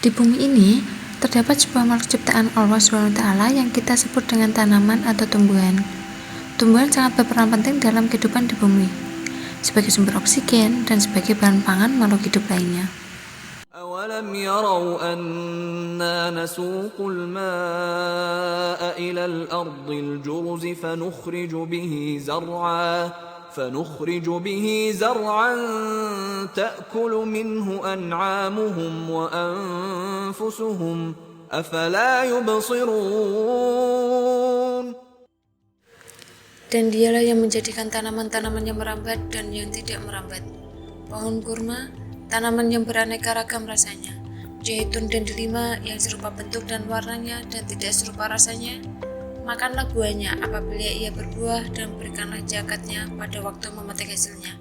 Di bumi ini, terdapat sebuah makhluk ciptaan Allah SWT yang kita sebut dengan tanaman atau tumbuhan. Tumbuhan sangat berperan penting dalam kehidupan di bumi, sebagai sumber oksigen dan sebagai bahan pangan makhluk hidup lainnya. أَوَلَمْ يَرَوْا أَنَّا نَسُوقُ الْمَاءَ إِلَى الْأَرْضِ الْجُرُزِ فنخرج به زرعا تأكل منه أنعامهم وأنفسهم أفلا يبصرون. Dan dialah yang menjadikan tanaman-tanaman yang merambat dan yang tidak merambat, pohon kurma, tanaman yang beraneka ragam rasanya, zaitun dan delima yang serupa bentuk dan warnanya dan tidak serupa rasanya. Makanlah buahnya apabila ia berbuah dan berikanlah zakatnya pada waktu memetik hasilnya.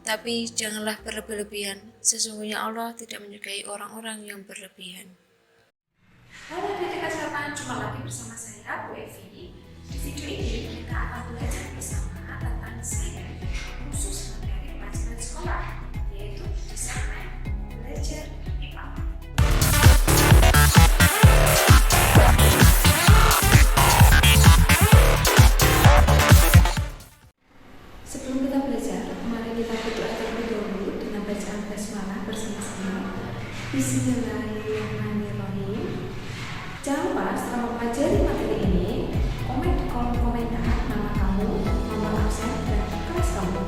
Tapi janganlah berlebih-lebihan, sesungguhnya Allah tidak menyukai orang-orang yang berlebihan. Halo adik-adik selamat jumpa lagi bersama saya, Bu Evi. Di video ini kita akan belajar bersama tentang desain khusus materi pelajaran sekolah, yaitu desain belajar IPA. Sebelum kita belajar, mari kita berdoa terlebih dahulu dengan bacaan basmalah bersama-sama. Bismillahirrahmanirrahim. Jangan lupa setelah mempelajari materi ini, komen di kolom komentar nama kamu, nomor absen, dan kelas kamu.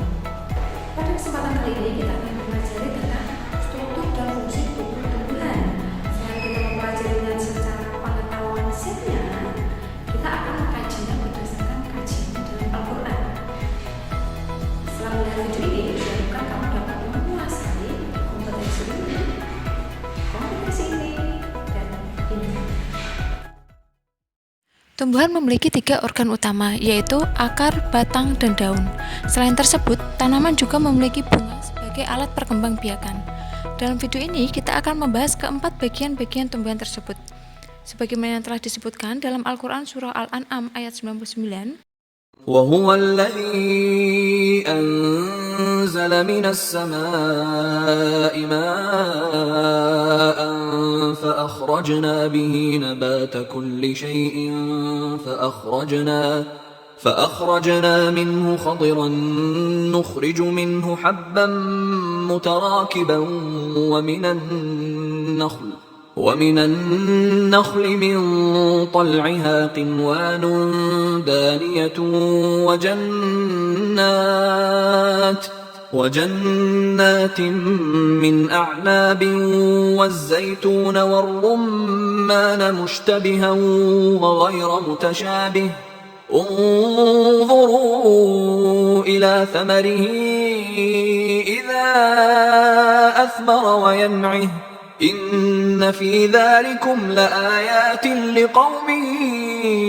Pada kesempatan kali ini kita akan mempelajari tentang struktur dan fungsi tumbuh-tumbuhan. Selain kita mempelajarinya secara pengetahuan setnya, kita akan mengkajinya berdasarkan kajian dalam Al-Quran. Setelah melihat video ini, diharapkan kamu dapat menguasai kompetensi ini, dan ini. Tumbuhan memiliki 3 organ utama, yaitu akar, batang, dan daun. Selain tersebut, tanaman juga memiliki bunga sebagai alat perkembangbiakan. Dalam video ini, kita akan membahas keempat bagian-bagian tumbuhan tersebut. Sebagaimana yang telah disebutkan dalam Al-Quran Surah Al-An'am ayat 99, وهو الذي أنزل من السماء ماء فأخرجنا به نبات كل شيء فأخرجنا منه خضرا نخرج منه حبا متراكبا ومن النخل من طلعها قنوان دانية وجنات من أعناب والزيتون والرمان مشتبها وغير متشابه انظروا إلى ثمره إذا أثمر وينعه إن في ذلكم لآيات لقوم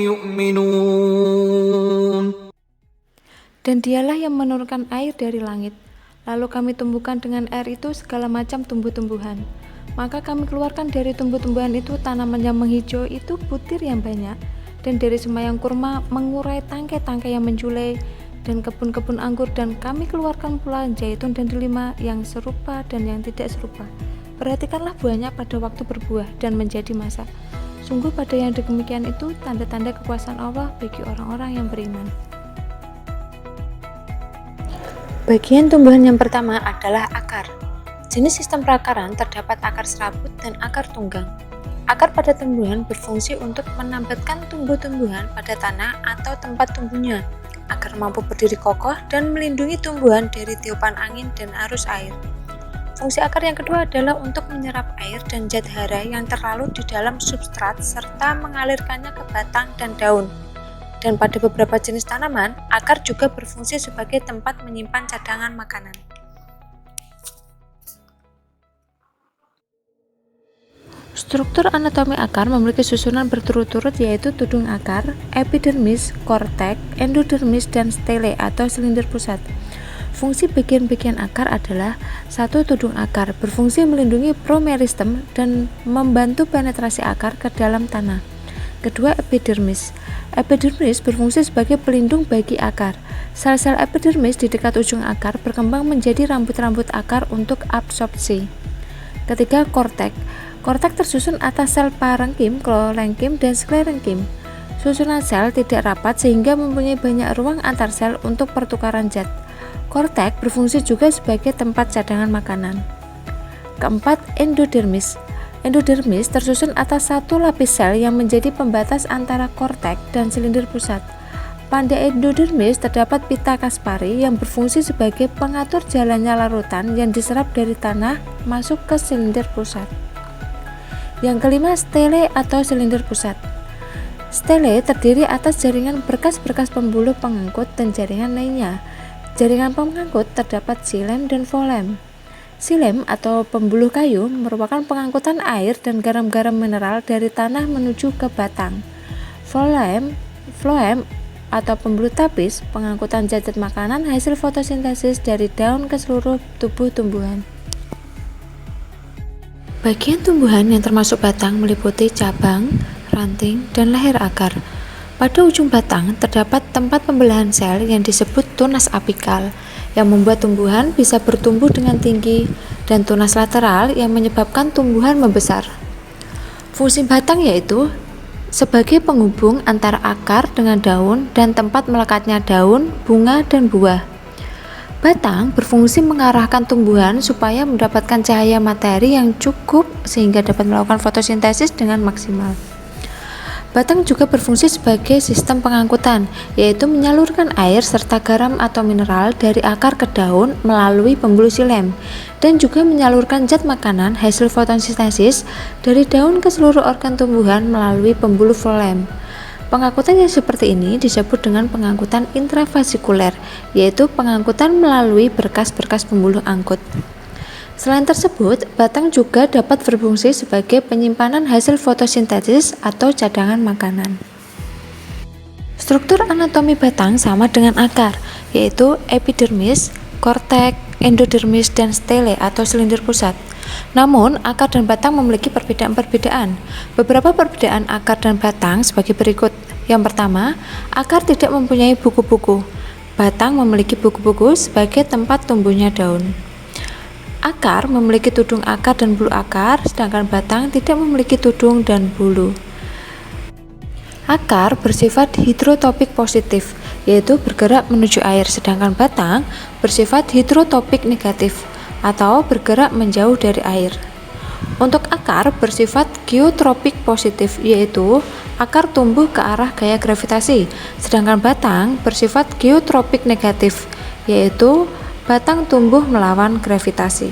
يؤمنون. dan dialah yang menurunkan air dari langit. Lalu kami tumbuhkan dengan air itu segala macam tumbuh-tumbuhan. Maka kami keluarkan dari tumbuh-tumbuhan itu tanaman yang menghijau itu butir yang banyak, dan dari semayang kurma mengurai tangkai-tangkai yang menjulai, dan kebun-kebun anggur, dan kami keluarkan pula zaitun dan delima yang serupa dan yang tidak serupa. Perhatikanlah buahnya pada waktu berbuah dan menjadi masak. Sungguh pada yang demikian itu tanda-tanda kekuasaan Allah bagi orang-orang yang beriman. Bagian tumbuhan yang pertama adalah akar. Jenis sistem perakaran terdapat akar serabut dan akar tunggang. Akar pada tumbuhan berfungsi untuk menambatkan tumbuh-tumbuhan pada tanah atau tempat tumbuhnya, agar mampu berdiri kokoh dan melindungi tumbuhan dari tiupan angin dan arus air. Fungsi akar yang kedua adalah untuk menyerap air dan zat hara yang terlalu di dalam substrat serta mengalirkannya ke batang dan daun. Dan pada beberapa jenis tanaman, akar juga berfungsi sebagai tempat menyimpan cadangan makanan. Struktur anatomi akar memiliki susunan berturut-turut, yaitu tudung akar, epidermis, kortek, endodermis, dan stele atau silinder pusat. Fungsi bagian-bagian akar adalah: 1. Tudung akar berfungsi melindungi promeristem dan membantu penetrasi akar ke dalam tanah. 2. Epidermis. Epidermis berfungsi sebagai pelindung bagi akar. Sel-sel epidermis di dekat ujung akar berkembang menjadi rambut-rambut akar untuk absorpsi. 3. Kortek Korteks tersusun atas sel parenkim, klorenkim, dan sklerenkim. Susunan sel tidak rapat sehingga mempunyai banyak ruang antar sel untuk pertukaran zat. Korteks berfungsi juga sebagai tempat cadangan makanan. Keempat, endodermis. Endodermis tersusun atas satu lapis sel yang menjadi pembatas antara korteks dan silinder pusat. Pada endodermis terdapat pita Kaspari yang berfungsi sebagai pengatur jalannya larutan yang diserap dari tanah masuk ke silinder pusat. Yang kelima, stele atau silinder pusat. Stele terdiri atas jaringan berkas-berkas pembuluh pengangkut dan jaringan lainnya. Jaringan pengangkut terdapat xilem dan phloem. Xilem atau pembuluh kayu merupakan pengangkutan air dan garam-garam mineral dari tanah menuju ke batang. Phloem atau pembuluh tapis pengangkutan zat-zat makanan hasil fotosintesis dari daun ke seluruh tubuh tumbuhan. Bagian tumbuhan yang termasuk batang meliputi cabang, ranting, dan leher akar. Pada ujung batang terdapat tempat pembelahan sel yang disebut tunas apikal yang membuat tumbuhan bisa bertumbuh dengan tinggi, dan tunas lateral yang menyebabkan tumbuhan membesar. Fungsi batang yaitu sebagai penghubung antara akar dengan daun dan tempat melekatnya daun, bunga, dan buah. Batang berfungsi mengarahkan tumbuhan supaya mendapatkan cahaya matahari yang cukup sehingga dapat melakukan fotosintesis dengan maksimal. Batang juga berfungsi sebagai sistem pengangkutan, yaitu menyalurkan air serta garam atau mineral dari akar ke daun melalui pembuluh xilem, dan juga menyalurkan zat makanan hasil fotosintesis dari daun ke seluruh organ tumbuhan melalui pembuluh phloem. Pengangkutan yang seperti ini disebut dengan pengangkutan intravasikuler, yaitu pengangkutan melalui berkas-berkas pembuluh angkut. Selain tersebut, batang juga dapat berfungsi sebagai penyimpanan hasil fotosintesis atau cadangan makanan. Struktur anatomi batang sama dengan akar, yaitu epidermis, korteks, endodermis, dan stele atau silinder pusat. Namun, akar dan batang memiliki perbedaan-perbedaan. Beberapa perbedaan akar dan batang sebagai berikut. Yang pertama, akar tidak mempunyai buku-buku. Batang memiliki buku-buku sebagai tempat tumbuhnya daun. Akar memiliki tudung akar dan bulu akar, sedangkan batang tidak memiliki tudung dan bulu. Akar bersifat hidrotopik positif, yaitu bergerak menuju air, sedangkan batang bersifat hidrotopik negatif, atau bergerak menjauh dari air. Untuk akar bersifat geotropik positif, yaitu akar tumbuh ke arah gaya gravitasi, sedangkan batang bersifat geotropik negatif, yaitu batang tumbuh melawan gravitasi.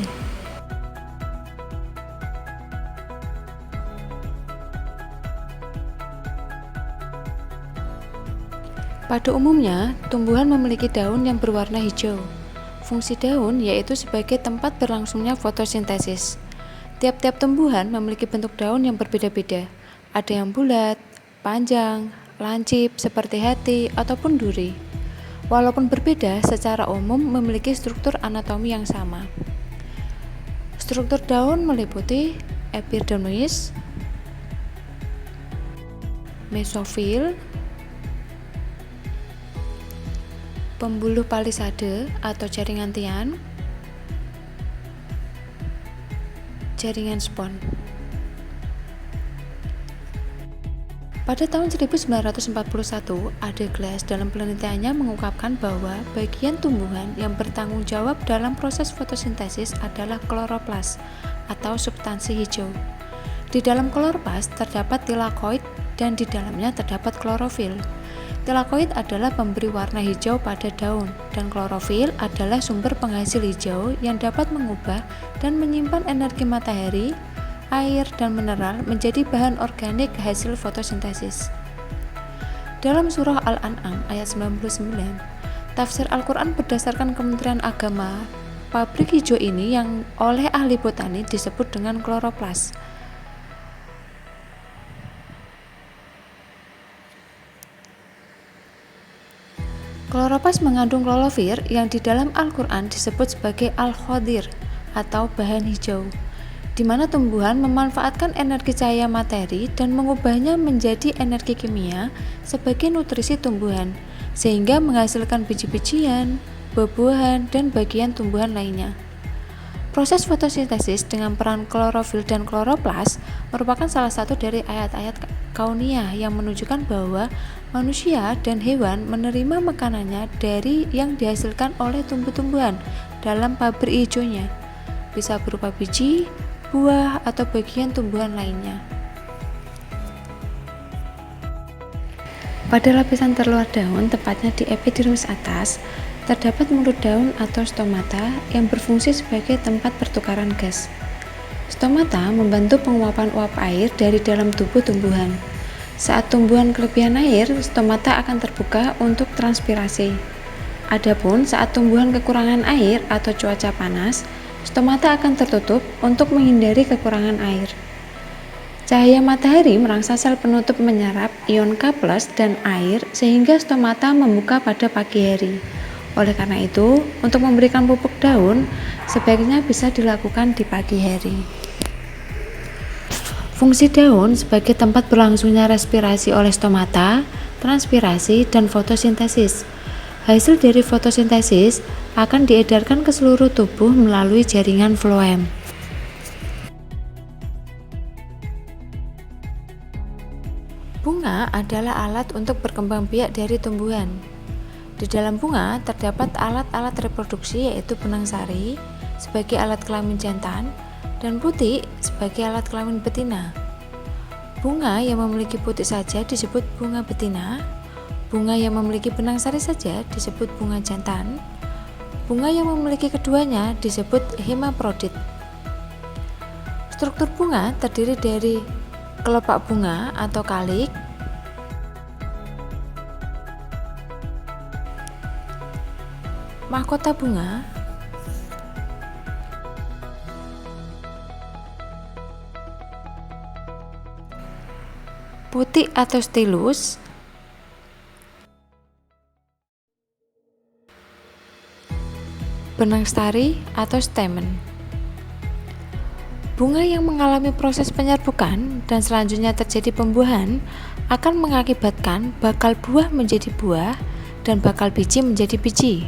Pada umumnya, tumbuhan memiliki daun yang berwarna hijau. Fungsi daun yaitu sebagai tempat berlangsungnya fotosintesis. Tiap-tiap tumbuhan memiliki bentuk daun yang berbeda-beda. Ada yang bulat, panjang, lancip seperti hati ataupun duri. Walaupun berbeda, secara umum memiliki struktur anatomi yang sama. Struktur daun meliputi epidermis, mesofil, pembuluh palisade atau jaringan tian, jaringan spon. Pada tahun 1941, Ade Glass dalam penelitiannya mengungkapkan bahwa bagian tumbuhan yang bertanggung jawab dalam proses fotosintesis adalah kloroplas atau substansi hijau. Di dalam kloroplas terdapat tilakoid dan di dalamnya terdapat klorofil. Tilakoid adalah pemberi warna hijau pada daun, dan klorofil adalah sumber penghasil hijau yang dapat mengubah dan menyimpan energi matahari, air, dan mineral menjadi bahan organik hasil fotosintesis. Dalam surah Al-An'am ayat 99, tafsir Al-Quran berdasarkan Kementerian Agama, pabrik hijau ini yang oleh ahli botani disebut dengan kloroplas. Kloroplas mengandung klorofil yang di dalam Al-Quran disebut sebagai al-khodir atau bahan hijau, di mana tumbuhan memanfaatkan energi cahaya matahari dan mengubahnya menjadi energi kimia sebagai nutrisi tumbuhan, sehingga menghasilkan biji-bijian, buah-buahan, dan bagian tumbuhan lainnya. Proses fotosintesis dengan peran klorofil dan kloroplas merupakan salah satu dari ayat-ayat kauniyah yang menunjukkan bahwa manusia dan hewan menerima makanannya dari yang dihasilkan oleh tumbuh-tumbuhan dalam pabrik hijaunya, bisa berupa biji, buah, atau bagian tumbuhan lainnya. Pada lapisan terluar daun, tepatnya di epidermis atas, terdapat mulut daun atau stomata yang berfungsi sebagai tempat pertukaran gas. Stomata membantu penguapan uap air dari dalam tubuh tumbuhan. Saat tumbuhan kelebihan air, stomata akan terbuka untuk transpirasi. Adapun saat tumbuhan kekurangan air atau cuaca panas, stomata akan tertutup untuk menghindari kekurangan air. Cahaya matahari merangsang sel penutup menyerap ion K+ dan air sehingga stomata membuka pada pagi hari. Oleh karena itu, untuk memberikan pupuk daun, sebaiknya bisa dilakukan di pagi hari. Fungsi daun sebagai tempat berlangsungnya respirasi oleh stomata, transpirasi, dan fotosintesis. Hasil dari fotosintesis akan diedarkan ke seluruh tubuh melalui jaringan floem. Bunga adalah alat untuk berkembang biak dari tumbuhan. Di dalam bunga terdapat alat-alat reproduksi yaitu benang sari sebagai alat kelamin jantan dan putik sebagai alat kelamin betina. Bunga yang memiliki putik saja disebut bunga betina, bunga yang memiliki benang sari saja disebut bunga jantan, bunga yang memiliki keduanya disebut hermaprodit. Struktur bunga terdiri dari kelopak bunga atau kalik, mahkota bunga, putik atau stilus, benang sari atau stamen. Bunga yang mengalami proses penyerbukan dan selanjutnya terjadi pembuahan akan mengakibatkan bakal buah menjadi buah dan bakal biji menjadi biji.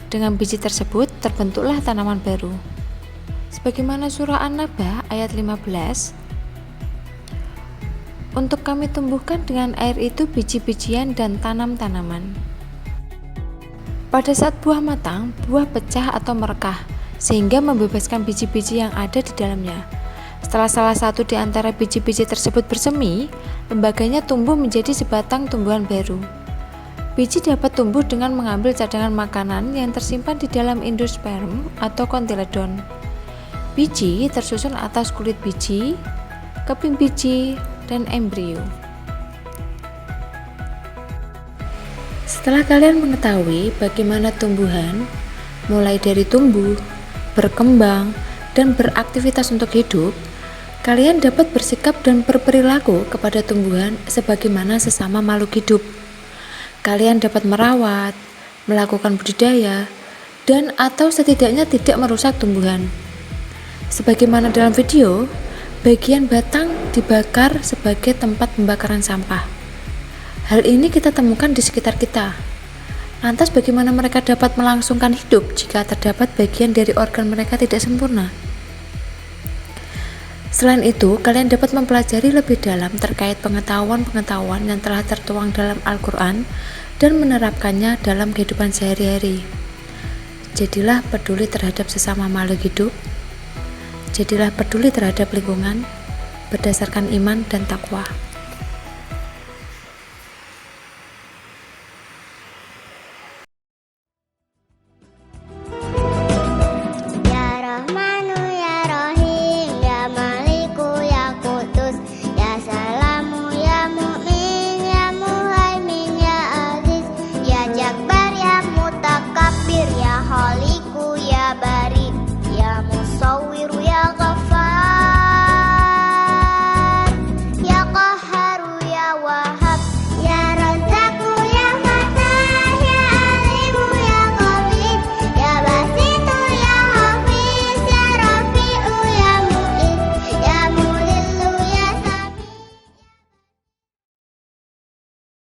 Dengan biji tersebut terbentuklah tanaman baru. Sebagaimana surah An-Naba ayat 15, untuk kami tumbuhkan dengan air itu biji-bijian dan tanam-tanaman. Pada saat buah matang, buah pecah atau merekah, sehingga membebaskan biji-biji yang ada di dalamnya. Setelah salah satu di antara biji-biji tersebut bersemi, lembaganya tumbuh menjadi sebatang tumbuhan baru. Biji dapat tumbuh dengan mengambil cadangan makanan yang tersimpan di dalam endosperm atau kontiledon. Biji tersusun atas kulit biji, keping biji, dan embrio. Setelah kalian mengetahui bagaimana tumbuhan, mulai dari tumbuh, berkembang, dan beraktivitas untuk hidup, kalian dapat bersikap dan berperilaku kepada tumbuhan sebagaimana sesama makhluk hidup. Kalian dapat merawat, melakukan budidaya, dan atau setidaknya tidak merusak tumbuhan. Sebagaimana dalam video, bagian batang dibakar sebagai tempat pembakaran sampah. Hal ini kita temukan di sekitar kita. Lantas bagaimana mereka dapat melangsungkan hidup jika terdapat bagian dari organ mereka tidak sempurna? Selain itu, kalian dapat mempelajari lebih dalam terkait pengetahuan-pengetahuan yang telah tertuang dalam Al-Quran dan menerapkannya dalam kehidupan sehari-hari. Jadilah peduli terhadap sesama makhluk hidup. Jadilah peduli terhadap lingkungan berdasarkan iman dan takwa.